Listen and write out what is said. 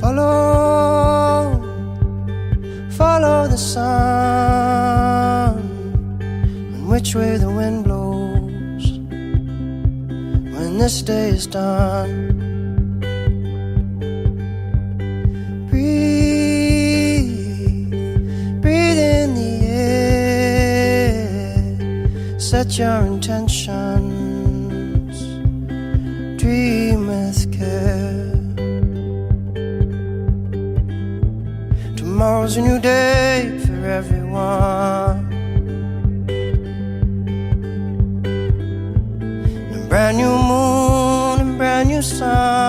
Follow, follow the sun, and which way the wind blows when this day is done. Breathe, breathe in the air, set your intentions, dream with care. Tomorrow's a new day for everyone, a brand new moon and brand new sun.